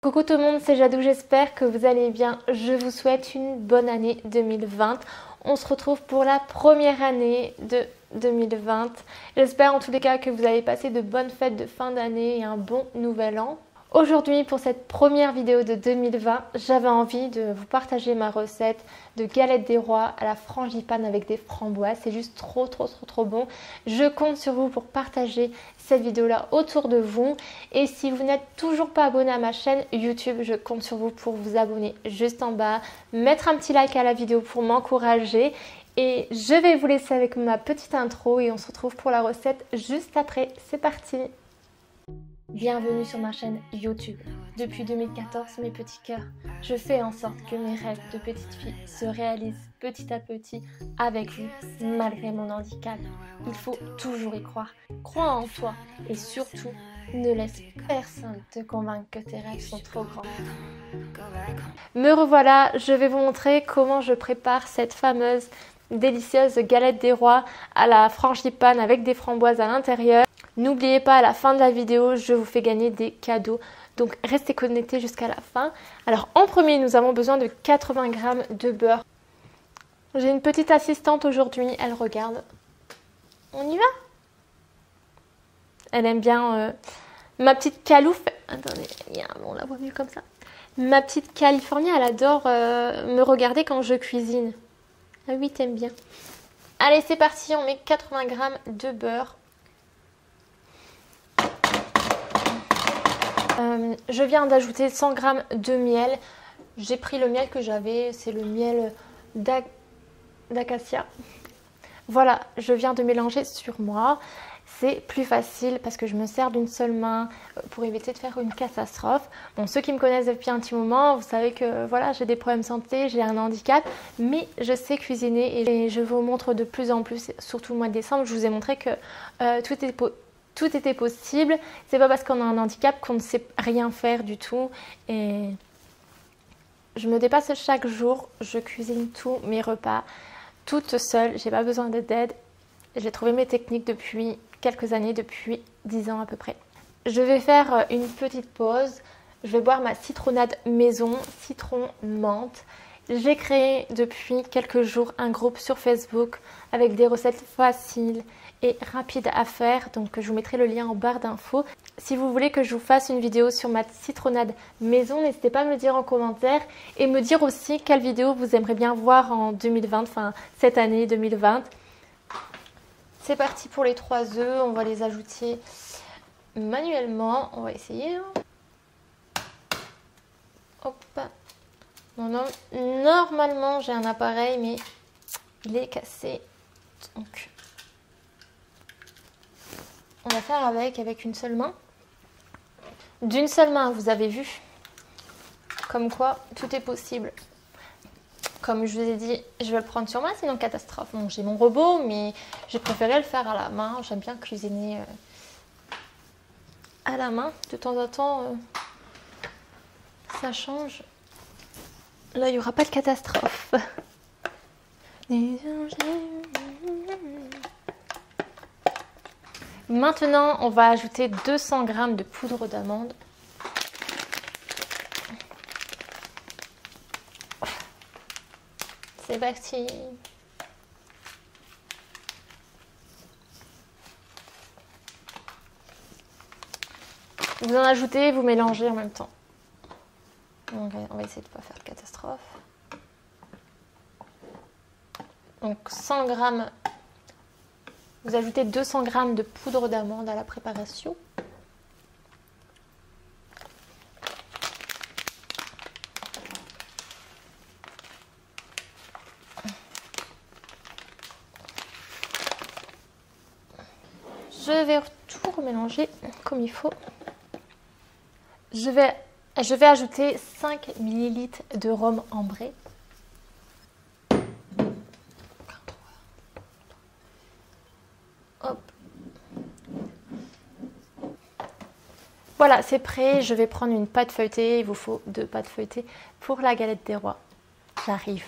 Coucou tout le monde, c'est Jadou, j'espère que vous allez bien. Je vous souhaite une bonne année 2020. On se retrouve pour la première année de 2020. J'espère en tous les cas que vous avez passé de bonnes fêtes de fin d'année et un bon nouvel an. Aujourd'hui, pour cette première vidéo de 2020, j'avais envie de vous partager ma recette de galette des rois à la frangipane avec des framboises. C'est juste trop bon. Je compte sur vous pour partager cette vidéo-là autour de vous. Et si vous n'êtes toujours pas abonné à ma chaîne YouTube, je compte sur vous pour vous abonner juste en bas, mettre un petit like à la vidéo pour m'encourager. Et je vais vous laisser avec ma petite intro et on se retrouve pour la recette juste après. C'est parti! Bienvenue sur ma chaîne YouTube. Depuis 2014, mes petits cœurs, je fais en sorte que mes rêves de petite fille se réalisent petit à petit avec vous, malgré mon handicap. Il faut toujours y croire. Crois en toi et surtout, ne laisse personne te convaincre que tes rêves sont trop grands. Me revoilà, je vais vous montrer comment je prépare cette fameuse délicieuse galette des rois à la frangipane avec des framboises à l'intérieur. N'oubliez pas, à la fin de la vidéo, je vous fais gagner des cadeaux. Donc restez connectés jusqu'à la fin. Alors en premier, nous avons besoin de 80 g de beurre. J'ai une petite assistante aujourd'hui, elle regarde. On y va? Elle aime bien ma petite calouf. Attendez, on la voit mieux comme ça. Ma petite Californie, elle adore me regarder quand je cuisine. Ah oui, t'aimes bien. Allez, c'est parti, on met 80 g de beurre. Je viens d'ajouter 100 g de miel. J'ai pris le miel que j'avais, c'est le miel d'acacia. Voilà, je viens de mélanger sur moi. C'est plus facile parce que je me sers d'une seule main pour éviter de faire une catastrophe. Bon, ceux qui me connaissent depuis un petit moment, vous savez que voilà, j'ai des problèmes de santé, j'ai un handicap, mais je sais cuisiner et je vous montre de plus en plus, surtout le mois de décembre, je vous ai montré que tout était possible. C'est pas parce qu'on a un handicap qu'on ne sait rien faire du tout. Et je me dépasse chaque jour. Je cuisine tous mes repas toute seule. J'ai pas besoin d'aide. J'ai trouvé mes techniques depuis quelques années, depuis 10 ans à peu près. Je vais faire une petite pause. Je vais boire ma citronnade maison, citron menthe. J'ai créé depuis quelques jours un groupe sur Facebook avec des recettes faciles et rapides à faire. Donc je vous mettrai le lien en barre d'infos. Si vous voulez que je vous fasse une vidéo sur ma citronnade maison, n'hésitez pas à me le dire en commentaire et me dire aussi quelle vidéo vous aimeriez bien voir en 2020, enfin cette année 2020. C'est parti pour les 3 œufs, on va les ajouter manuellement. On va essayer. Hop. Non, normalement j'ai un appareil mais il est cassé. Donc on va faire avec une seule main. D'une seule main, vous avez vu. Comme quoi, tout est possible. Comme je vous ai dit, je vais le prendre sur moi, sinon catastrophe. Bon, j'ai mon robot, mais j'ai préféré le faire à la main. J'aime bien cuisiner à la main. De temps en temps, ça change. Là, il n'y aura pas de catastrophe. Maintenant, on va ajouter 200 g de poudre d'amande. C'est parti. Vous en ajoutez, vous mélangez en même temps. On va essayer de ne pas faire de catastrophe. Donc 100 g. Vous ajoutez 200 g de poudre d'amande à la préparation. Je vais tout remélanger comme il faut. Je vais ajouter 5 ml de rhum ambré. Hop. Voilà, c'est prêt. Je vais prendre une pâte feuilletée. Il vous faut 2 pâtes feuilletées pour la galette des rois. J'arrive.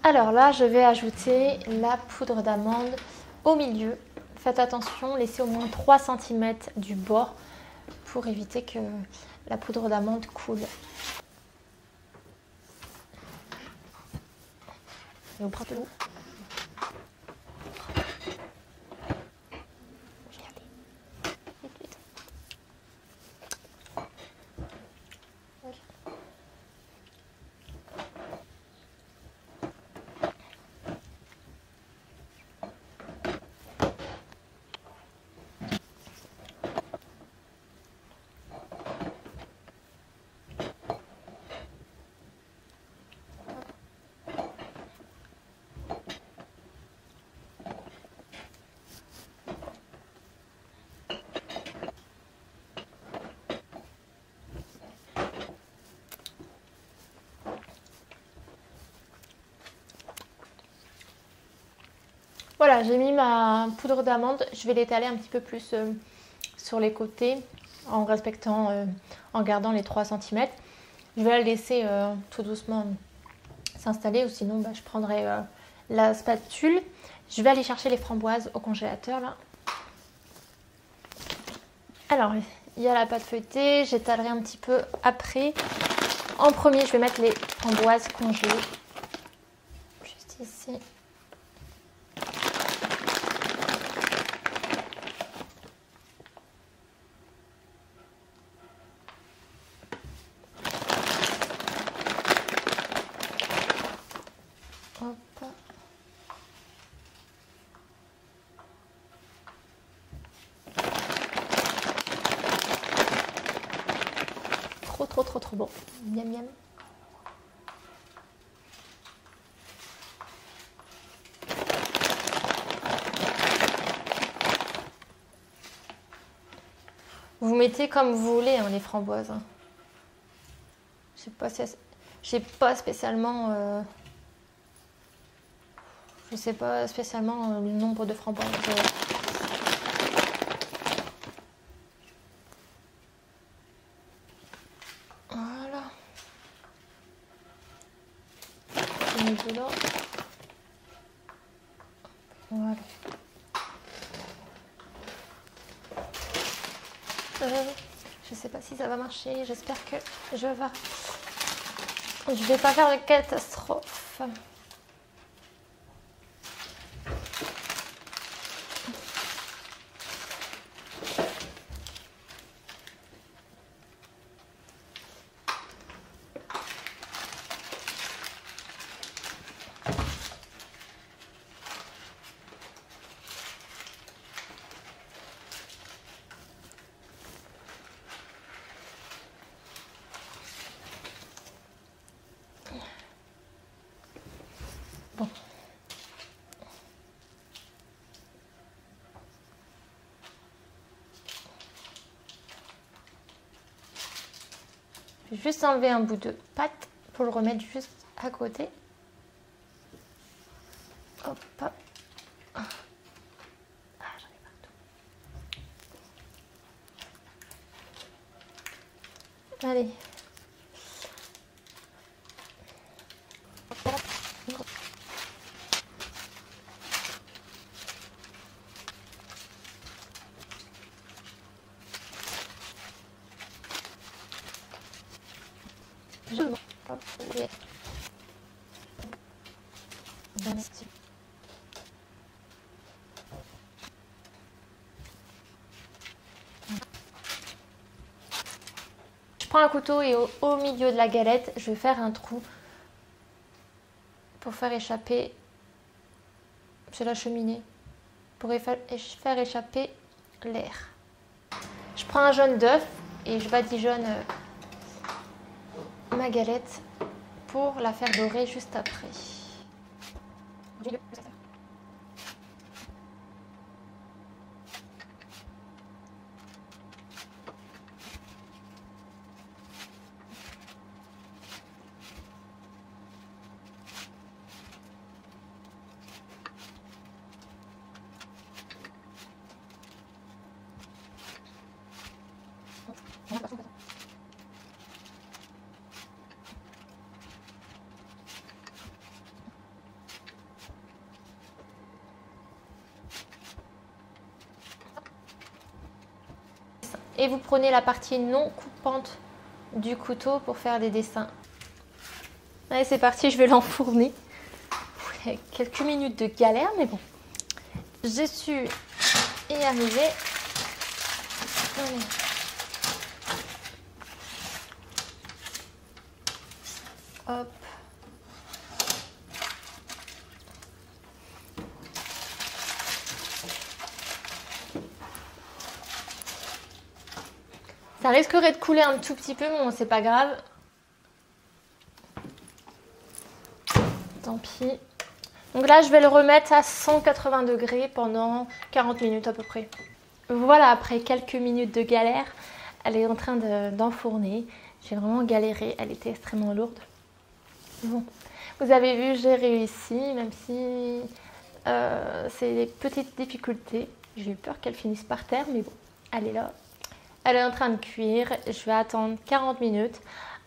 Alors là, je vais ajouter la poudre d'amande au milieu. Faites attention, laissez au moins 3 cm du bord pour éviter que la poudre d'amande coule. Et on prend de l'eau. Voilà, j'ai mis ma poudre d'amande. Je vais l'étaler un petit peu plus sur les côtés en respectant, en gardant les 3 cm. Je vais la laisser tout doucement s'installer ou sinon je prendrai la spatule. Je vais aller chercher les framboises au congélateur là. Alors, il y a la pâte feuilletée. J'étalerai un petit peu après. En premier, je vais mettre les framboises congelées. Juste ici. Trop bon. Miam miam. Vous mettez comme vous voulez hein, les framboises. Hein. J'ai pas spécialement je sais pas spécialement le nombre de framboises. Voilà. Je mets dedans. Voilà. Je sais pas si ça va marcher. J'espère que je vais pas faire de catastrophe. Bon. Je vais juste enlever un bout de pâte pour le remettre juste à côté. Hop. Ah, j'en ai partout. Allez. Je prends un couteau et au milieu de la galette, je vais faire un trou pour faire échapper, c'est la cheminée, pour faire échapper l'air. Je prends un jaune d'œuf et je badigeonne ma galette pour la faire dorer juste après. Et vous prenez la partie non coupante du couteau pour faire des dessins. Allez, c'est parti, je vais l'enfourner. Quelques minutes de galère, mais bon. J'ai su y arriver. Allez. Hop. Ça risquerait de couler un tout petit peu, mais bon, c'est pas grave. Tant pis. Donc là, je vais le remettre à 180 degrés pendant 40 minutes à peu près. Voilà, après quelques minutes de galère, elle est en train d'enfourner. J'ai vraiment galéré, elle était extrêmement lourde. Bon, vous avez vu, j'ai réussi, même si c'est des petites difficultés. J'ai eu peur qu'elle finisse par terre, mais bon, elle est là. Elle est en train de cuire. Je vais attendre 40 minutes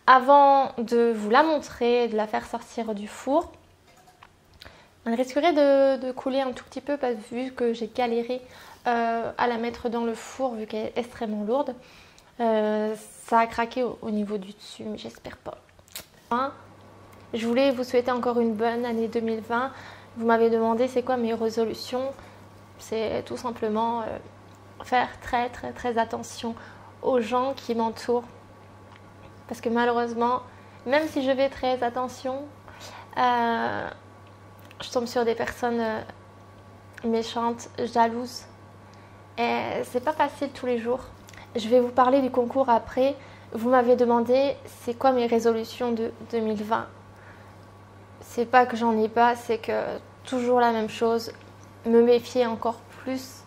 avant de vous la montrer, de la faire sortir du four. Elle risquerait de couler un tout petit peu vu que j'ai galéré à la mettre dans le four vu qu'elle est extrêmement lourde. Ça a craqué au niveau du dessus, mais j'espère pas. Je voulais vous souhaiter encore une bonne année 2020. Vous m'avez demandé c'est quoi mes résolutions. C'est tout simplement faire très attention aux gens qui m'entourent. Parce que malheureusement, même si je fais très attention, je tombe sur des personnes méchantes, jalouses. Et c'est pas facile tous les jours. Je vais vous parler du concours après. Vous m'avez demandé c'est quoi mes résolutions de 2020. C'est pas que j'en ai pas, c'est que toujours la même chose. Me méfier encore plus.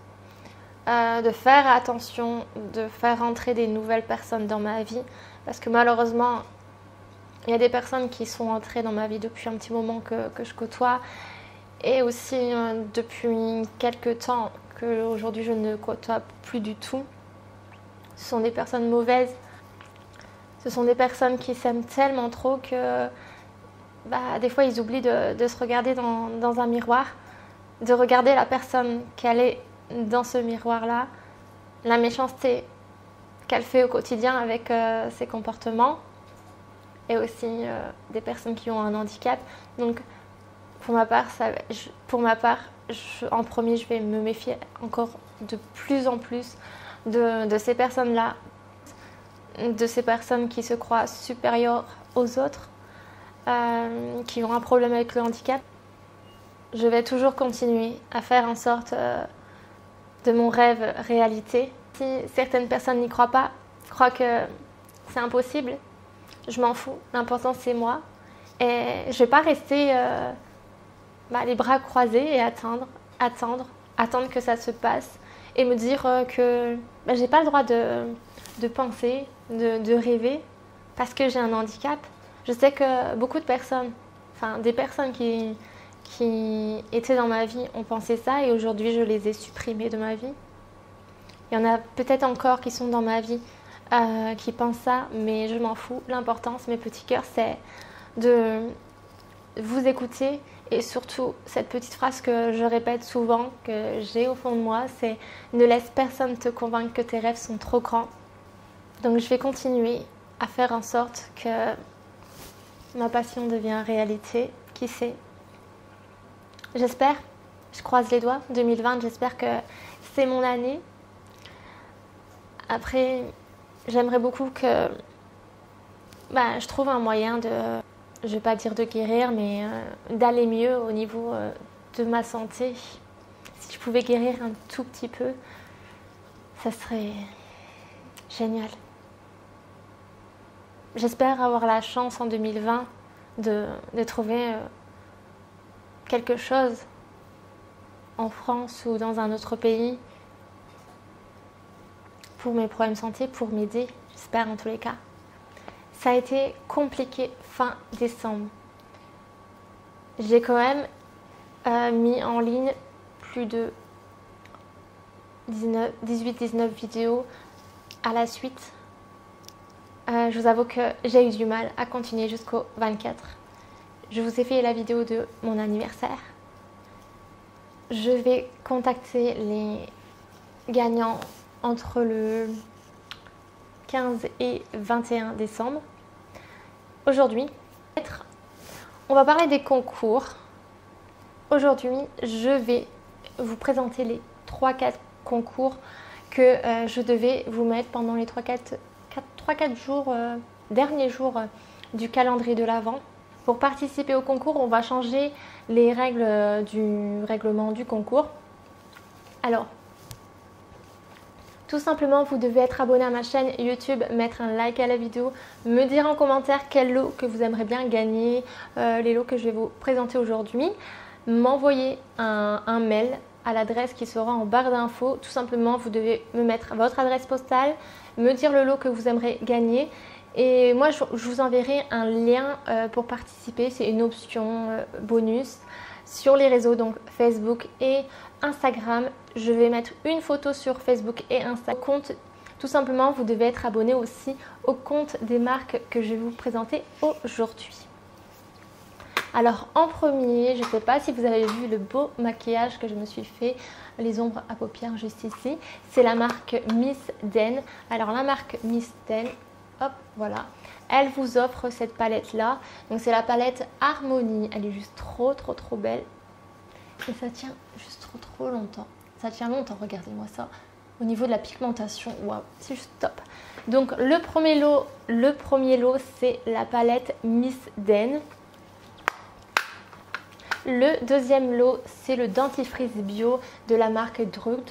De faire attention, de faire entrer des nouvelles personnes dans ma vie. Parce que malheureusement, il y a des personnes qui sont entrées dans ma vie depuis un petit moment que je côtoie. Et aussi depuis quelques temps qu'aujourd'hui je ne côtoie plus du tout. Ce sont des personnes mauvaises. Ce sont des personnes qui s'aiment tellement trop que des fois ils oublient de se regarder dans un miroir. De regarder la personne qu'elle est dans ce miroir-là, la méchanceté qu'elle fait au quotidien avec ses comportements et aussi des personnes qui ont un handicap. Donc pour ma part, en premier, je vais me méfier encore de plus en plus de ces personnes-là, de ces personnes qui se croient supérieures aux autres, qui ont un problème avec le handicap. Je vais toujours continuer à faire en sorte de mon rêve réalité. Si certaines personnes n'y croient pas, croient que c'est impossible, je m'en fous. L'important c'est moi. Et je vais pas rester les bras croisés et attendre que ça se passe et me dire que j'ai pas le droit de penser, de rêver parce que j'ai un handicap. Je sais que beaucoup de personnes, des personnes qui étaient dans ma vie ont pensé ça et aujourd'hui je les ai supprimées de ma vie. Il y en a peut-être encore qui sont dans ma vie qui pensent ça, mais je m'en fous. L'important, mes petits cœurs, c'est de vous écouter et surtout cette petite phrase que je répète souvent, que j'ai au fond de moi, c'est « Ne laisse personne te convaincre que tes rêves sont trop grands ». Donc je vais continuer à faire en sorte que ma passion devienne réalité, qui sait. J'espère, je croise les doigts, 2020, j'espère que c'est mon année. Après, j'aimerais beaucoup que je trouve un moyen je ne vais pas dire de guérir, mais d'aller mieux au niveau de ma santé. Si je pouvais guérir un tout petit peu, ça serait génial. J'espère avoir la chance en 2020 de trouver quelque chose en France ou dans un autre pays pour mes problèmes de santé, pour m'aider, j'espère en tous les cas. Ça a été compliqué fin décembre. J'ai quand même mis en ligne plus de 18-19 vidéos à la suite. Je vous avoue que j'ai eu du mal à continuer jusqu'au 24. Je vous ai fait la vidéo de mon anniversaire. Je vais contacter les gagnants entre le 15 et 21 décembre. Aujourd'hui, on va parler des concours. Aujourd'hui, je vais vous présenter les 3-4 concours que je devais vous mettre pendant les 3-4 jours, derniers jours du calendrier de l'Avent. Pour participer au concours, on va changer les règles du règlement du concours. Alors, tout simplement, vous devez être abonné à ma chaîne YouTube, mettre un like à la vidéo, me dire en commentaire quel lot que vous aimeriez bien gagner, les lots que je vais vous présenter aujourd'hui, m'envoyer un mail à l'adresse qui sera en barre d'infos. Tout simplement, vous devez me mettre votre adresse postale, me dire le lot que vous aimeriez gagner et moi je vous enverrai un lien pour participer. C'est une option bonus sur les réseaux, donc Facebook et Instagram. Je vais mettre une photo sur Facebook et Instagram. Tout simplement, vous devez être abonné aussi au compte des marques que je vais vous présenter aujourd'hui. Alors en premier, je ne sais pas si vous avez vu le beau maquillage que je me suis fait, les ombres à paupières juste ici. C'est la marque Miss Den. Alors la marque Miss Den, hop, voilà. Elle vous offre cette palette là. Donc c'est la palette Harmonie. Elle est juste trop belle. Et ça tient juste trop longtemps. Ça tient longtemps, regardez-moi ça. Au niveau de la pigmentation, waouh, c'est juste top. Donc le premier lot, c'est la palette Miss Den. Le deuxième lot, c'est le dentifrice bio de la marque Drud,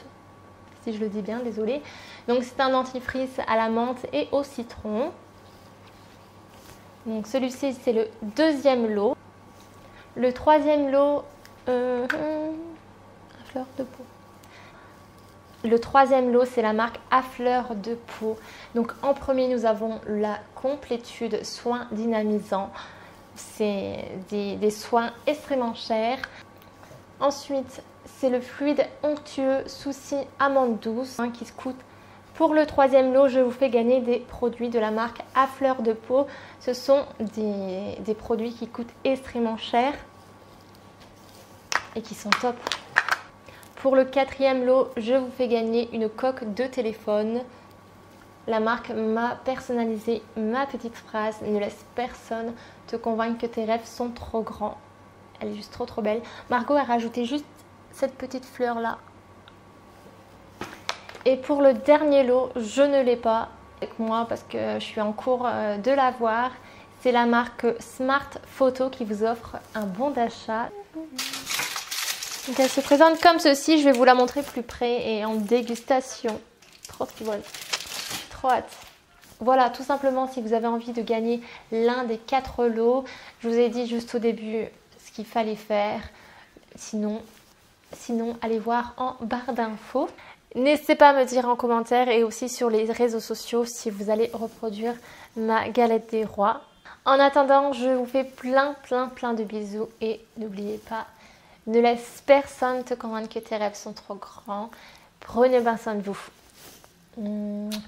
si je le dis bien, désolé. Donc c'est un dentifrice à la menthe et au citron. Donc celui-ci, c'est le deuxième lot. Le troisième lot, à fleur de peau. Le troisième lot, c'est la marque à fleur de peau. Donc en premier, nous avons la complétude soins dynamisants. C'est des soins extrêmement chers. Ensuite, c'est le fluide onctueux Souci amande douce qui se coûte. Pour le troisième lot, je vous fais gagner des produits de la marque à fleur de peau. Ce sont des produits qui coûtent extrêmement cher et qui sont top. Pour le quatrième lot, je vous fais gagner une coque de téléphone. La marque m'a personnalisé ma petite phrase: ne laisse personne te convaincre que tes rêves sont trop grands. Elle est juste trop belle. Margot a rajouté juste cette petite fleur là. Et pour le dernier lot, je ne l'ai pas avec moi parce que je suis en cours de l'avoir. C'est la marque Smart Photo qui vous offre un bon d'achat. Donc elle se présente comme ceci. Je vais vous la montrer plus près et en dégustation. Trop drôle. Trop hâte. Voilà, tout simplement, si vous avez envie de gagner l'un des 4 lots, je vous ai dit juste au début ce qu'il fallait faire. Sinon, allez voir en barre d'infos. N'hésitez pas à me dire en commentaire et aussi sur les réseaux sociaux si vous allez reproduire ma galette des rois. En attendant, je vous fais plein de bisous et n'oubliez pas, ne laisse personne te convaincre que tes rêves sont trop grands. Prenez bien soin de vous. Bye.